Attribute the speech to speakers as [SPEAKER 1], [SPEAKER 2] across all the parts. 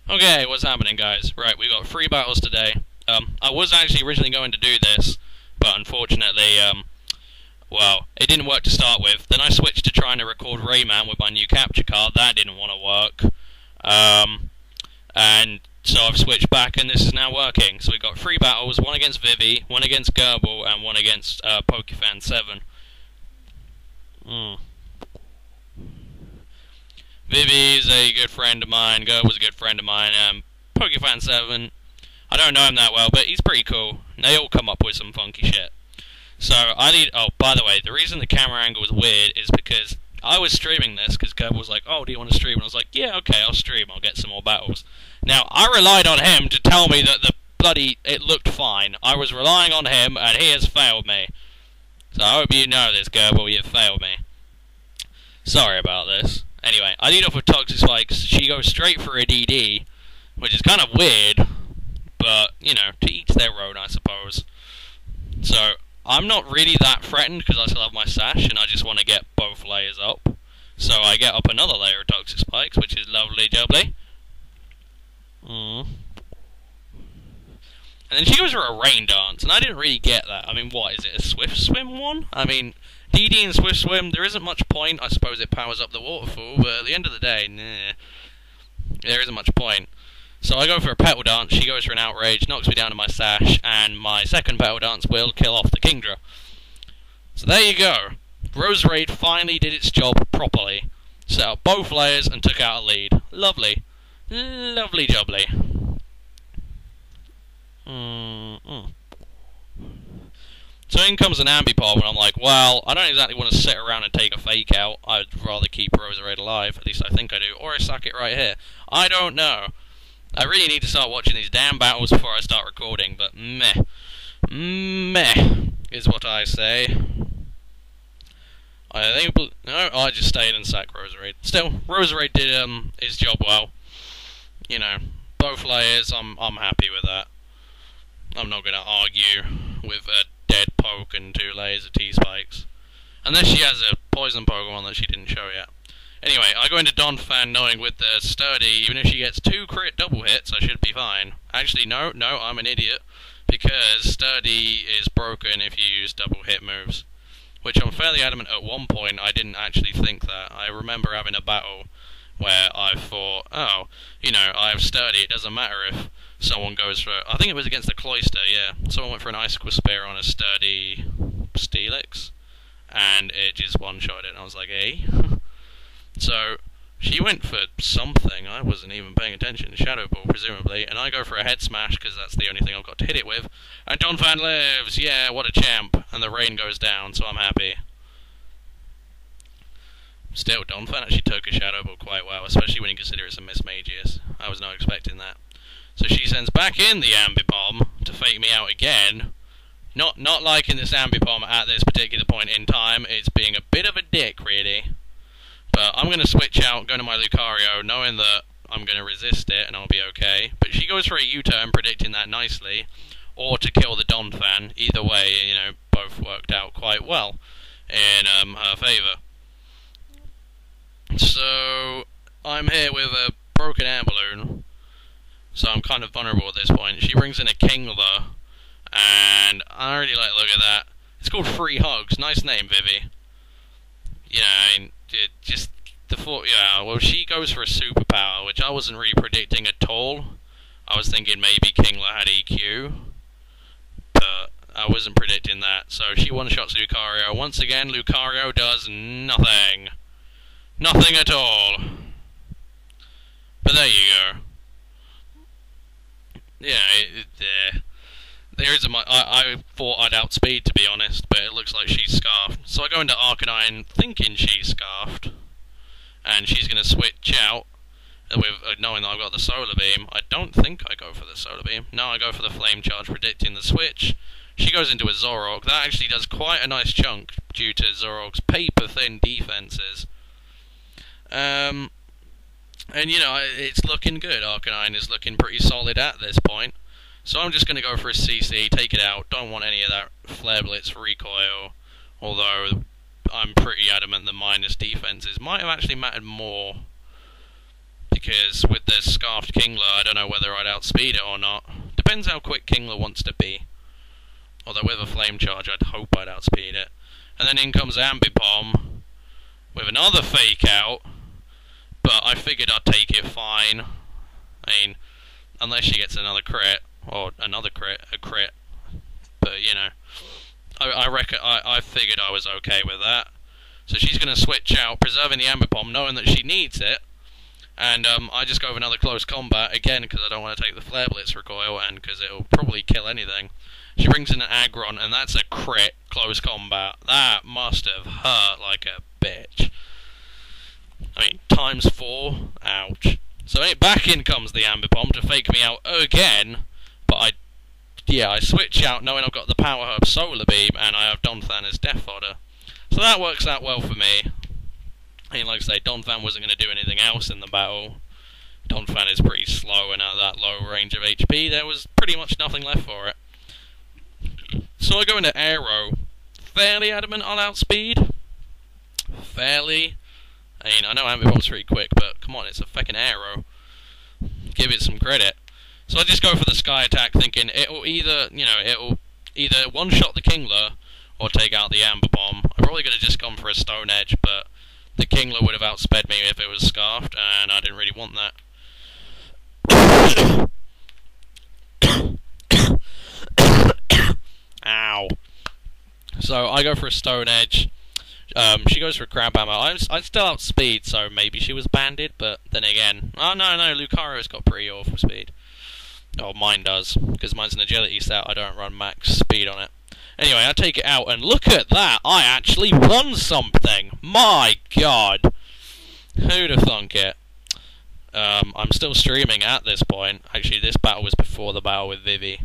[SPEAKER 1] Okay, what's happening, guys? Right, we got 3 battles today. I was actually originally going to do this, but unfortunately, well, it didn't work to start with. Then I switched to trying to record Rayman with my new capture card. That didn't want to work. And so I've switched back, and this is now working. So we got 3 battles: one against Vivi, one against Ghirbal, and one against pokefan7. Vivi's a good friend of mine, Ghirbal was a good friend of mine, pokefan7, I don't know him that well, but he's pretty cool. They all come up with some funky shit. So, oh, by the way, the reason the camera angle was weird is because I was streaming this, because Ghirbal was like, oh, do you want to stream? And I was like, yeah, okay, I'll stream, I'll get some more battles. Now, I relied on him to tell me that it looked fine. I was relying on him, and he has failed me. So I hope you know this, Ghirbal, you've failed me. Sorry about this. Anyway, I lead off with Toxic Spikes. She goes straight for a DD, which is kind of weird, but, you know, to each their own, I suppose. So, I'm not really that threatened because I still have my sash, and I just want to get both layers up. So I get up another layer of Toxic Spikes, which is lovely jubbly. And then she goes for a rain dance, and I didn't really get that. I mean, what, is it a Swift Swim one? I mean, DD and Swift Swim, there isn't much point. I suppose it powers up the waterfall, but at the end of the day, nah, there isn't much point. So I go for a petal dance, she goes for an outrage, knocks me down to my sash, and my second petal dance will kill off the Kingdra. So there you go. Roserade finally did its job properly. Set up both layers and took out a lead. Lovely. Lovely jubbly. So in comes an ambipom, and I'm like, well, I don't exactly want to sit around and take a fake out. I'd rather keep Roserade alive, at least I think I do. Or I sack it right here. I don't know. I really need to start watching these damn battles before I start recording, but meh. Meh, is what I say. I just stayed and sacked Roserade. Still, Roserade did his job well. You know, both layers, I'm happy with that. I'm not going to argue with a dead poke and 2 layers of T-spikes. Unless she has a poison Pokemon that she didn't show yet. Anyway, I go into Donphan knowing with the Sturdy, even if she gets 2 crit double hits, I should be fine. Actually, no, I'm an idiot. Because Sturdy is broken if you use double hit moves. Which I'm fairly adamant at one point I didn't actually think that. I remember having a battle where I thought, oh, you know, I have Sturdy, it doesn't matter if someone goes for, I think it was against the Cloister, yeah. Someone went for an Icicle Spear on a Sturdy Steelix, and it just one-shot it, and I was like, eh? So, she went for something, I wasn't even paying attention, Shadow Ball, presumably, and I go for a head smash, because that's the only thing I've got to hit it with, and Donphan lives, yeah, what a champ, and the rain goes down, so I'm happy. Still, Donphan actually took a Shadow Ball quite well, especially when you consider it's a Miss Magius. I was not expecting that. So she sends back in the ambipom to fake me out again. Not liking this ambipom at this particular point in time. It's being a bit of a dick, really. But I'm going to switch out, go to my Lucario, knowing that I'm going to resist it and I'll be okay. But she goes for a U-turn, predicting that nicely. Or to kill the Donphan. Either way, you know, both worked out quite well in her favour. So, I'm here with a broken air balloon. So I'm kind of vulnerable at this point. She brings in a Kingler, and I really like the look of that. It's called Free Hugs. Nice name, Vivi. You know, I mean, just the thought. Yeah, well, she goes for a superpower, which I wasn't really predicting at all. I was thinking maybe Kingler had EQ, but I wasn't predicting that. So she one-shots Lucario. Once again, Lucario does nothing. Nothing at all. But there you go. Yeah, there is I thought I'd outspeed, to be honest, but it looks like she's scarfed. So I go into Arcanine thinking she's scarfed, and she's going to switch out with knowing that I've got the Solar Beam. I don't think I go for the Solar Beam. No, I go for the Flame Charge, predicting the switch. She goes into a Zoroark. That actually does quite a nice chunk due to Zoroark's paper-thin defenses. And, you know, it's looking good. Arcanine is looking pretty solid at this point. So I'm just going to go for a CC, take it out. Don't want any of that Flare Blitz recoil. Although, I'm pretty adamant that minus defenses might have actually mattered more. because with this Scarfed Kingler, I don't know whether I'd outspeed it or not. Depends how quick Kingler wants to be. Although with a Flame Charge, I'd hope I'd outspeed it. And then in comes Ambipom with another Fake Out, but I figured I'd take it fine. I mean, unless she gets another crit, or another crit, a crit. But, you know, I figured I was okay with that. So she's going to switch out, preserving the Ambipom, knowing that she needs it. And I just go with another close combat, again, because I don't want to take the Flare Blitz recoil, and because it'll probably kill anything. She brings in an Aggron, and that's a crit close combat. That must have hurt like a bitch. I mean, times 4, ouch. So back in comes the Ambipom to fake me out again, but I switch out knowing I've got the Power Herb Solar Beam, and I have Donphan as Death Fodder. So that works out well for me. I mean, like I say, Donphan wasn't going to do anything else in the battle. Donphan is pretty slow, and at that low range of HP, there was pretty much nothing left for it. So I go into Aero, fairly adamant on outspeed. Fairly. I mean, I know Ambipom's pretty quick, but come on, it's a fucking Aero. Give it some credit. So I just go for the Sky Attack, thinking it'll either one-shot the Kingler or take out the Ambipom. I'm probably going to just come for a Stone Edge, but the Kingler would have outsped me if it was Scarfed, and I didn't really want that. Ow. So I go for a Stone Edge. She goes for a Crab Hammer. I still outspeed, so maybe she was banded, but then again... Oh, no, Lucario's got pretty awful speed. Oh, mine does, because mine's an agility set. I don't run max speed on it. Anyway, I take it out, and look at that! I actually won something! My god! Who'd have thunk it? I'm still streaming at this point. Actually, this battle was before the battle with Vivi.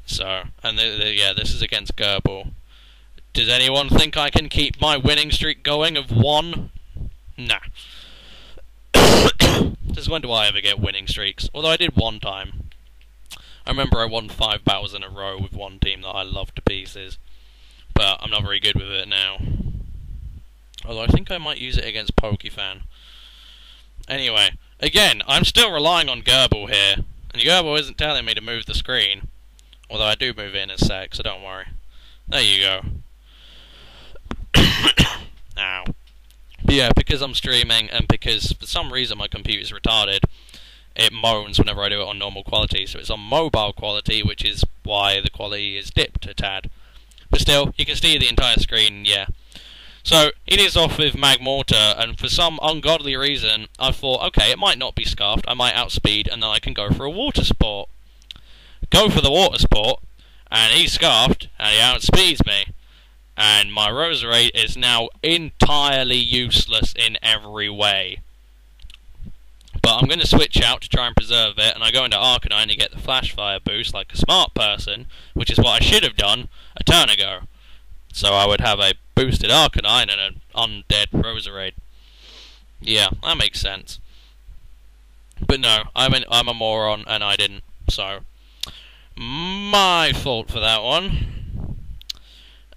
[SPEAKER 1] So, and yeah, this is against Ghirbal. Does anyone think I can keep my winning streak going of 1? Nah. Since when do I ever get winning streaks? Although I did one time. I remember I won 5 battles in a row with one team that I loved to pieces. But I'm not very good with it now. Although I think I might use it against pokefan. Anyway, again, I'm still relying on Ghirbal here. And Ghirbal isn't telling me to move the screen. Although I do move it in a sec, so don't worry. There you go. Ow. But yeah, because I'm streaming, and because for some reason my computer's retarded, it moans whenever I do it on normal quality, so it's on mobile quality, which is why the quality is dipped a tad. But still, you can see the entire screen, yeah. So, it is off with Magmortar, and for some ungodly reason, I thought, okay, it might not be Scarfed, I might outspeed, and then I can go for a Water Sport. Go for the Water Sport, and he's Scarfed, and he outspeeds me. And my Roserade is now entirely useless in every way. But I'm going to switch out to try and preserve it, and I go into Arcanine to get the Flash Fire boost like a smart person, which is what I should have done a turn ago. So I would have a boosted Arcanine and an undead Roserade. Yeah, that makes sense. But no, I'm a moron, and I didn't, so... my fault for that one.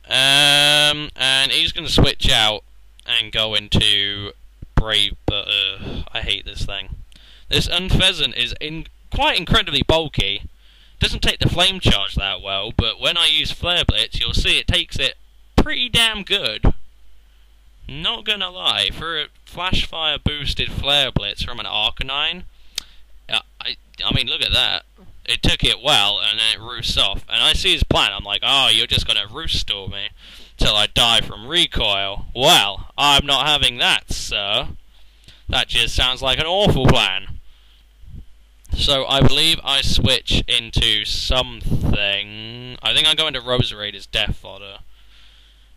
[SPEAKER 1] And he's going to switch out and go into Brave, but I hate this thing. This Unpheasant is quite incredibly bulky. Doesn't take the Flame Charge that well, but when I use Flare Blitz, you'll see it takes it pretty damn good. Not gonna lie, for a Flash Fire boosted Flare Blitz from an Arcanine, I mean, look at that. It took it well, and then it roosts off. And I see his plan. I'm like, oh, you're just going to roost store me till I die from recoil. Well, I'm not having that, sir. That just sounds like an awful plan. So I believe I switch into something. I think I go into Roserade as Death Fodder.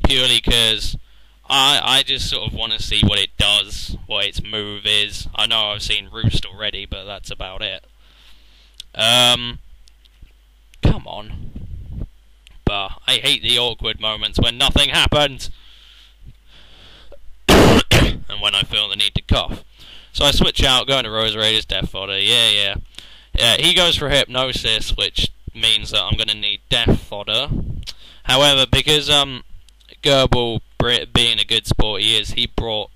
[SPEAKER 1] Purely because I just sort of want to see what it does, what its move is. I know I've seen Roost already, but that's about it. Come on. But I hate the awkward moments when nothing happens. And when I feel the need to cough. So I switch out, go into Roserade as Death Fodder. Yeah, he goes for Hypnosis, which means that I'm going to need Death Fodder. However, because Ghirbal, being a good sport he is, he brought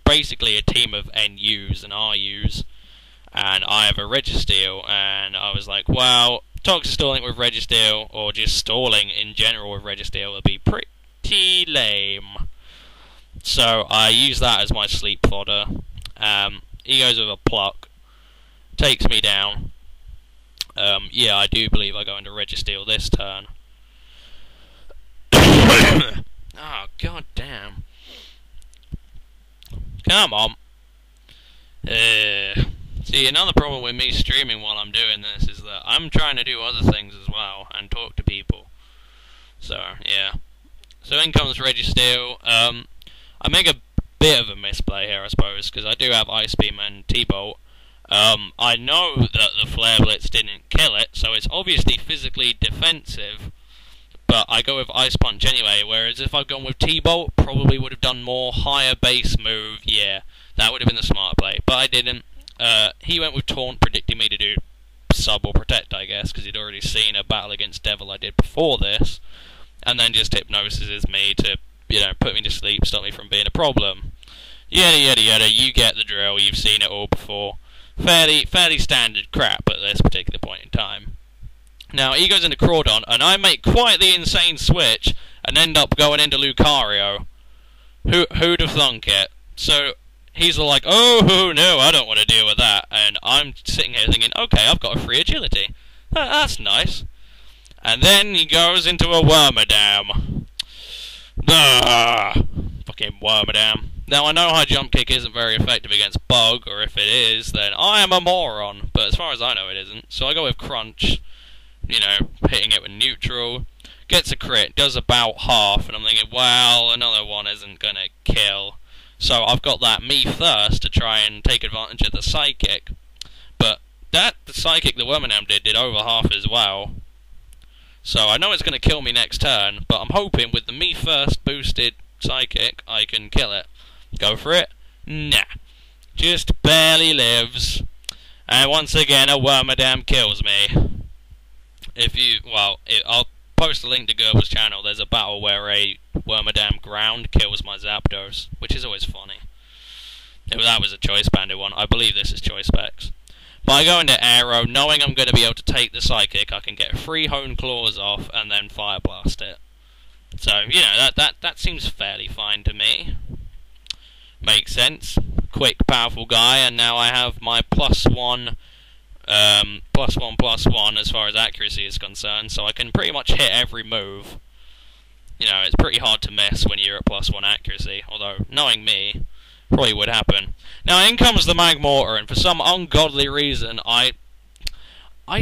[SPEAKER 1] basically a team of NUs and RUs. and I have a Registeel, and I was like, well, Toxic stalling with Registeel, or just stalling in general with Registeel, would be pretty lame. So I use that as my sleep fodder. He goes with a pluck, takes me down. Yeah, I do believe I go into Registeel this turn. Oh, god damn. Come on. See, another problem with me streaming while I'm doing this is that I'm trying to do other things as well and talk to people. So, yeah. So in comes Registeel. I make a bit of a misplay here, I suppose, because I do have Ice Beam and T-Bolt. I know that the Flare Blitz didn't kill it, so it's obviously physically defensive, but I go with Ice Punch anyway, whereas if I'd gone with T-Bolt, probably would have done more higher base move. Yeah, that would have been the smart play, but I didn't. He went with Taunt, predicting me to do Sub or Protect, I guess, because he'd already seen a battle against Devil I did before this, and then just Hypnosis me to, put me to sleep, stop me from being a problem. Yada yada yada, you get the drill, you've seen it all before. Fairly standard crap at this particular point in time. Now, he goes into Crawdon, and I make quite the insane switch, and end up going into Lucario. Who'd have thunk it? So, he's like, oh no, I don't want to deal with that, and I'm sitting here thinking, okay, I've got a free agility. That's nice. And then he goes into a Wormadam. Fucking Wormadam. Now, I know High Jump Kick isn't very effective against Bug, or if it is, then I am a moron, but as far as I know it isn't. So I go with Crunch, hitting it with neutral. Gets a crit, does about half, and I'm thinking, well, another one isn't gonna kill. So I've got that Me First to try and take advantage of the Psychic. But the Psychic the Wormadam did over half as well. So I know it's gonna kill me next turn, but I'm hoping with the Me First boosted Psychic, I can kill it. Go for it? Nah. Just barely lives. And once again, a Wormadam kills me. I'll post a link to Ghirbals channel. There's a battle where a Wormadam ground kills my Zapdos, which is always funny. That was a Choice Banded one. I believe this is Choice Specs. But I go into Aero, knowing I'm going to be able to take the Psychic. I can get 3 Hone Claws off and then Fire Blast it. So, that seems fairly fine to me. Makes sense. Quick, powerful guy, and now I have my +1 as far as accuracy is concerned, so I can pretty much hit every move. It's pretty hard to miss when you're at +1 accuracy, although, knowing me, probably would happen. Now, in comes the Magmortar, and for some ungodly reason, I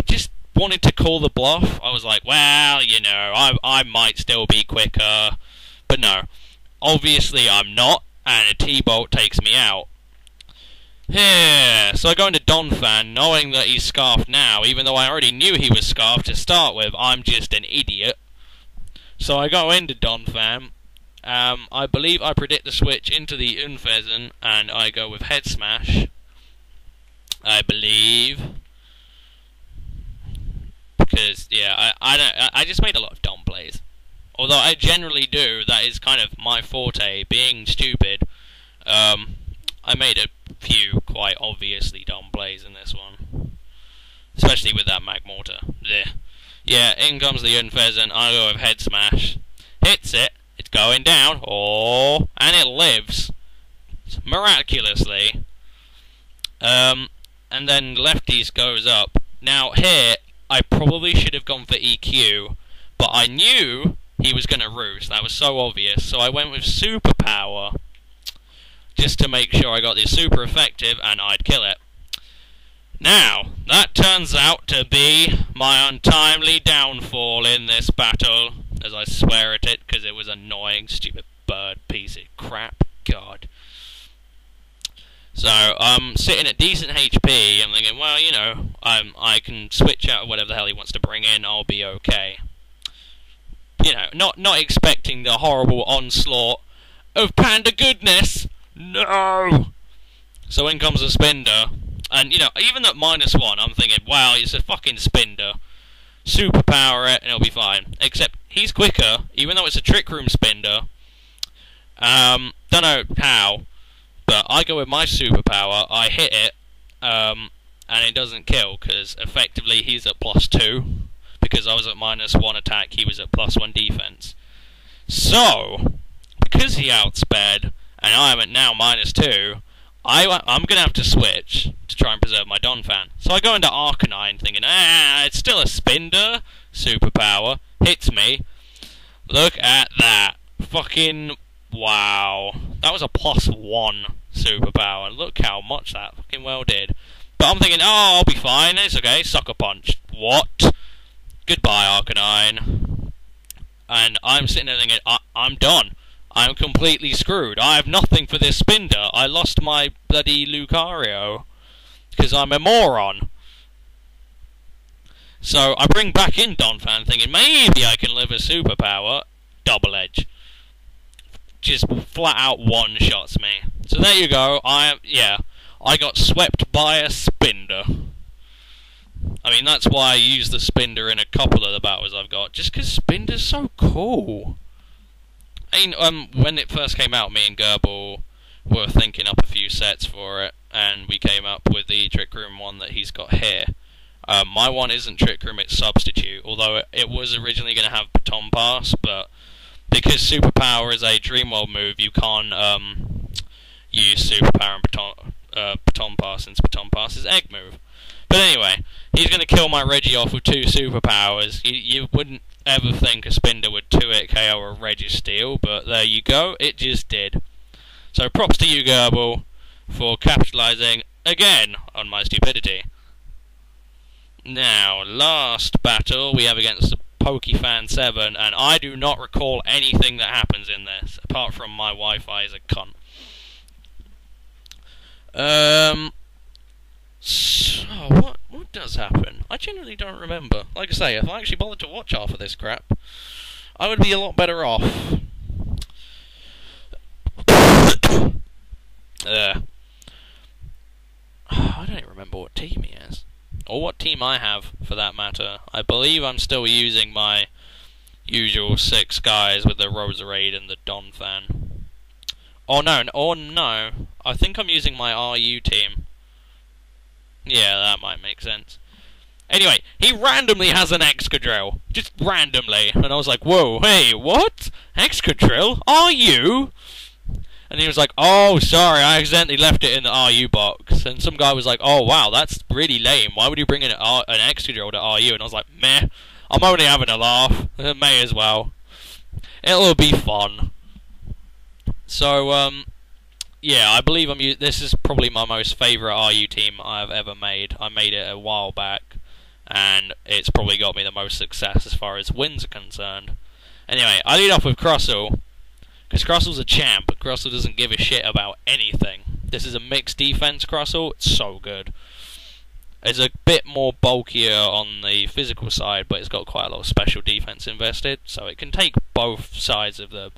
[SPEAKER 1] just wanted to call the bluff. I was like, well, I might still be quicker, but no. Obviously, I'm not, and a T-Bolt takes me out. Yeah, so I go into Donphan, knowing that he's Scarfed now, even though I already knew he was Scarfed to start with. I'm just an idiot. So I go into Donphan. I believe I predict the switch into the Unfezant, and I go with Head Smash. I believe. Because, yeah, I just made a lot of dumb plays. Although I generally do, that is kind of my forte, being stupid. I made a few quite obviously dumb plays in this one. Especially with that Magmortar. Yeah, in comes the Unfezant, I go with Head Smash. Hits it, it's going down, and it lives. Miraculously. And then Lefties goes up. Now here, I probably should have gone for EQ, but I knew he was going to roost. That was so obvious, so I went with Superpower, just to make sure I got the super effective and I'd kill it. Now, that turns out to be my untimely downfall in this battle, as I swear at it, because it was annoying, stupid bird piece of crap, god. So, I'm sitting at decent HP, I'm thinking, well, I can switch out whatever the hell he wants to bring in, I'll be okay. Not expecting the horrible onslaught of Panda goodness! No! So in comes a Spinder, and even at -1, I'm thinking, wow, it's a fucking Spinder. Superpower it, and it'll be fine. Except, he's quicker, even though it's a Trick Room Spinder. Don't know how, but I go with my Superpower, I hit it, and it doesn't kill, because effectively he's at +2, because I was at -1 attack, he was at +1 defense. So, because he outsped, and I am at now -2, I'm going to have to switch to try and preserve my Donphan. So I go into Arcanine thinking, it's still a Spinder superpower. Hits me. Look at that. Fucking wow. That was a +1 superpower. Look how much that fucking well did. But I'm thinking, I'll be fine. It's okay. Sucker Punch. What? Goodbye, Arcanine. And I'm sitting there thinking, I'm done. I'm completely screwed. I have nothing for this Spinder. I lost my bloody Lucario. Because I'm a moron. So I bring back in Donphan thinking, maybe I can live a superpower. Double Edge. Just flat out one-shots me. So there you go. I got swept by a Spinder. I mean, that's why I use the Spinder in a couple of the battles I've got. Just because Spinder's so cool. I mean, when it first came out, me and Ghirbal were thinking up a few sets for it, and we came up with the Trick Room one that he's got here. My one isn't Trick Room, it's Substitute, although it was originally going to have Baton Pass, but because Superpower is a Dreamworld move, you can't use Superpower and Baton Pass, since Baton Pass is Egg move. But anyway, he's going to kill my Reggie off with 2 superpowers. You wouldn't ever think a Spinder would 2-hit KO a Registeel, but there you go, it just did. So props to you, Ghirbal, for capitalising again on my stupidity. Now, last battle we have against the pokefan7, and I do not recall anything that happens in this, apart from my Wi-Fi is a cunt. So, what does happen? I genuinely don't remember. Like I say, if I actually bothered to watch half of this crap, I would be a lot better off. I don't even remember what team he is. Or what team I have, for that matter. I believe I'm still using my usual 6 guys with the Roserade and the Donphan. Oh no. I think I'm using my RU team. Yeah, that might make sense. Anyway, he randomly has an Excadrill. Just randomly. And I was like, whoa, hey, what? Excadrill? Are you? And he was like, oh, sorry, I accidentally left it in the RU box. And some guy was like, oh, wow, that's really lame. Why would you bring in an Excadrill to RU? And I was like, meh, I'm only having a laugh. May as well. It'll be fun. So, yeah, I believe this is probably my most favourite RU team I've ever made. I made it a while back, and it's probably got me the most success as far as wins are concerned. Anyway, I lead off with Crustle, because Crustle's a champ, but Crustle doesn't give a shit about anything. This is a mixed defense Crustle, it's so good. It's a bit more bulkier on the physical side, but it's got quite a lot of special defense invested, so it can take both sides of the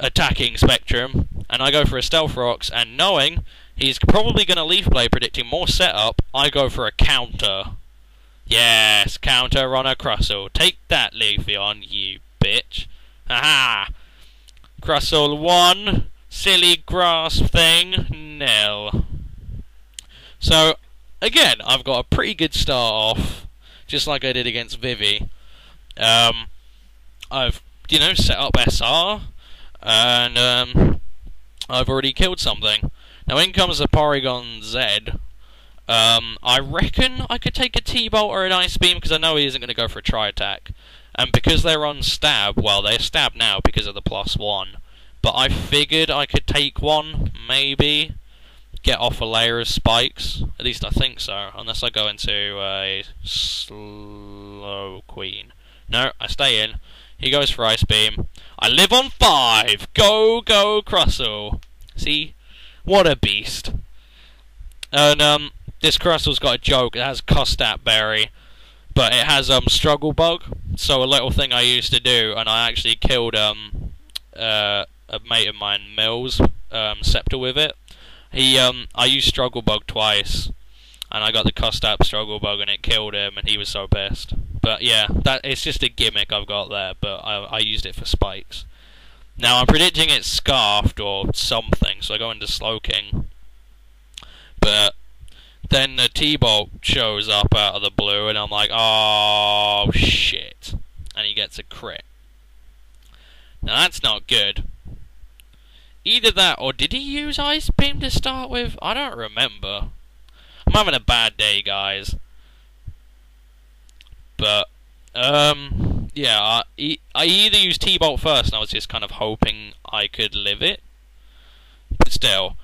[SPEAKER 1] attacking spectrum. And I go for a Stealth Rocks, and knowing he's probably going to Leaf Blade, predicting more setup, I go for a counter. Yes, counter on a Crustle. Take that, Leafeon, you bitch. Haha! Crustle 1, silly grass thing, nil. So, again, I've got a pretty good start off, just like I did against Vivi. I've, set up SR, and I've already killed something. Now in comes the Porygon Z. I reckon I could take a T-Bolt or an Ice Beam, because I know he isn't going to go for a Tri-Attack. And because they're on Stab, well, they're Stab now because of the +1. But I figured I could take one, maybe. Get off a layer of spikes. At least I think so, unless I go into a Slow Queen. No, I stay in. He goes for Ice Beam. I live on 5! Go, go, Crustle! See? What a beast. And, this Crustle's got a joke. It has Costat Berry, but it has, Struggle Bug. So a little thing I used to do, and I actually killed, a mate of mine, Mills, Scepter with it. I used Struggle Bug twice, and I got the Costat Struggle Bug, and it killed him, and he was so pissed. But yeah, it's just a gimmick I've got there, but I used it for spikes. Now I'm predicting it's Scarfed or something, so I go into Slowking. But then the T-Bolt shows up out of the blue, and I'm like, oh shit. And he gets a crit. Now that's not good. Either that, or did he use Ice Beam to start with? I don't remember. I'm having a bad day, guys. But, yeah, I either used T-Bolt first, and I was just kind of hoping I could live it. But still,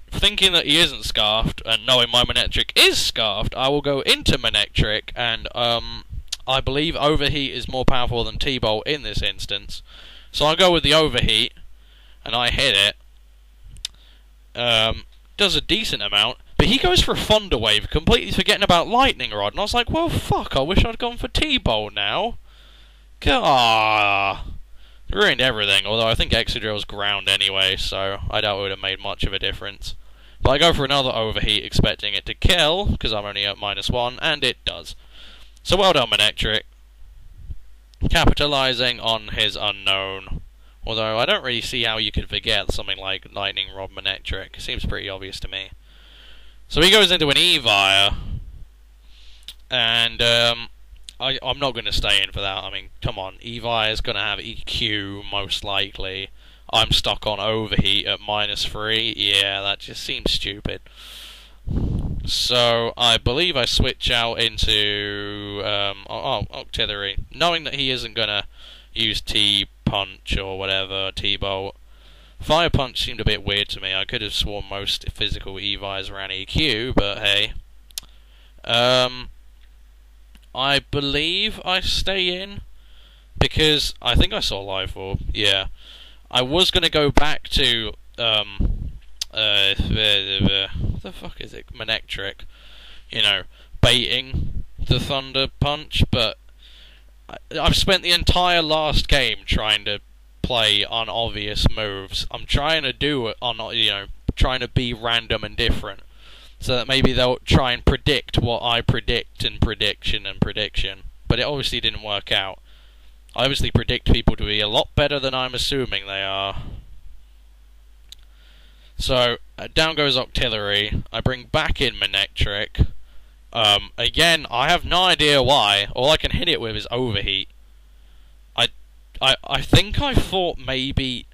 [SPEAKER 1] thinking that he isn't scarfed, and knowing my Manectric is scarfed, I will go into Manectric, and, I believe Overheat is more powerful than T-Bolt in this instance. So I go with the Overheat, and I hit it. Does a decent amount, but he goes for a Thunder Wave, completely forgetting about Lightning Rod, and I was like, well, fuck, I wish I'd gone for T-Bolt now. Gah. Ruined everything, although I think Excadrill's ground anyway, so I doubt it would have made much of a difference. But I go for another Overheat, expecting it to kill, because I'm only at -1, and it does. So well done, Manectric. Capitalising on his unknown. Although I don't really see how you could forget something like Lightning Rod Manectric. It seems pretty obvious to me. So he goes into an Evire. And I'm not going to stay in for that. I mean, come on. Evire's going to have EQ, most likely. I'm stuck on Overheat at -3. Yeah, that just seems stupid. So I believe I switch out into Octillery, knowing that he isn't going to use T-Punch or whatever, T-Bolt. Fire Punch seemed a bit weird to me. I could have sworn most physical Evires ran EQ, but hey. I believe I stay in, because I think I saw Life Orb, yeah. I was going to go back to, what the fuck is it? Manectric. You know, baiting the Thunder Punch, but I've spent the entire last game trying to play unobvious moves. I'm trying to do it on, you know, trying to be random and different, so that maybe they'll try and predict what I predict in prediction and prediction. But it obviously didn't work out. I obviously predict people to be a lot better than I'm assuming they are. So, down goes Octillery. I bring back in Manectric. Again, I have no idea why. All I can hit it with is Overheat. I think I thought maybe...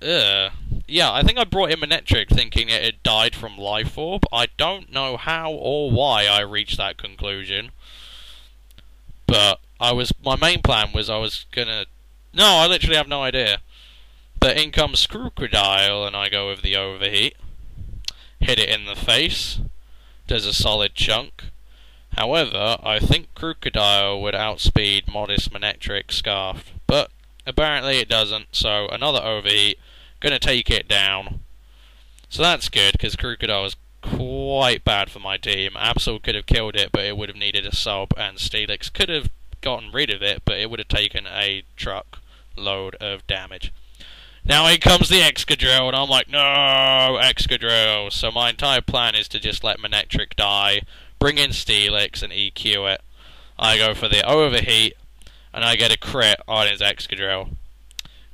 [SPEAKER 1] yeah, I think I brought in Manectric thinking it had died from Life Orb. I don't know how or why I reached that conclusion. But my main plan was I was gonna... No, I literally have no idea. But in comes Crocodile, and I go with the Overheat. Hit it in the face. Does a solid chunk. However, I think Crocodile would outspeed Modest Manectric Scarfed. But apparently it doesn't, so another Overheat. Gonna take it down. So that's good, because Crocodile is quite bad for my team. Absol could have killed it, but it would have needed a sub, and Steelix could have gotten rid of it, but it would have taken a truck load of damage. Now here comes the Excadrill, and I'm like, no, Excadrill. So my entire plan is to just let Manectric die, bring in Steelix, and EQ it. I go for the Overheat, and I get a crit on his Excadrill.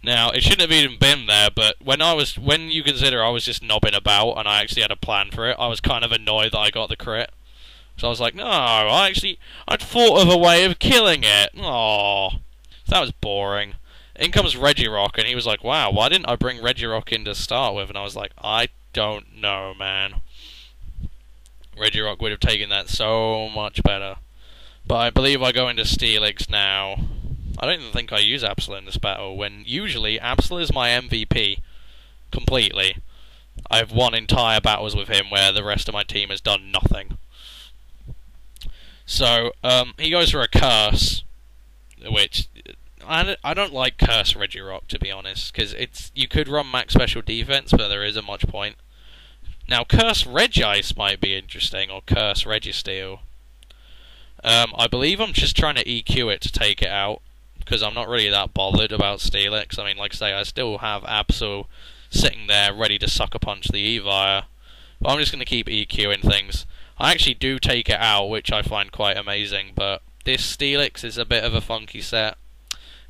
[SPEAKER 1] Now, it shouldn't have even been there, but when you consider I was just knobbing about, and I actually had a plan for it, I was kind of annoyed that I got the crit. So I was like, no, I'd thought of a way of killing it. Aww. That was boring. In comes Regirock, and he was like, wow, why didn't I bring Regirock in to start with? And I was like, I don't know, man. Regirock would have taken that so much better. But I believe I go into Steelix now. I don't even think I use Absol in this battle, when usually Absol is my MVP. Completely. I've won entire battles with him where the rest of my team has done nothing. So, he goes for a Curse, which... I don't like Curse Regirock, to be honest, because you could run max special defense, but there isn't much point. Now, Curse Regice might be interesting, or Curse Registeel. I believe I'm just trying to EQ it to take it out, because I'm not really that bothered about Steelix. I mean, like I say, I still have Absol sitting there ready to sucker punch the Evire. But I'm just going to keep EQing things. I actually do take it out, which I find quite amazing, but this Steelix is a bit of a funky set.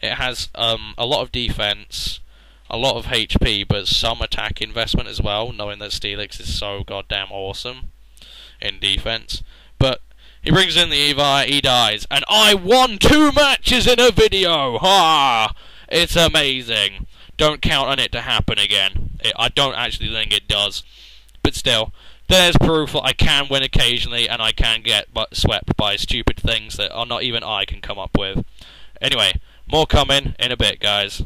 [SPEAKER 1] It has a lot of defense, a lot of HP, but some attack investment as well, knowing that Steelix is so goddamn awesome. in defense. But he brings in the Evi, he dies, and I won 2 matches in a video! Ha! It's amazing. Don't count on it to happen again. I don't actually think it does. But still, there's proof that I can win occasionally, and I can get swept by stupid things that not even I can come up with. Anyway, more coming in a bit, guys.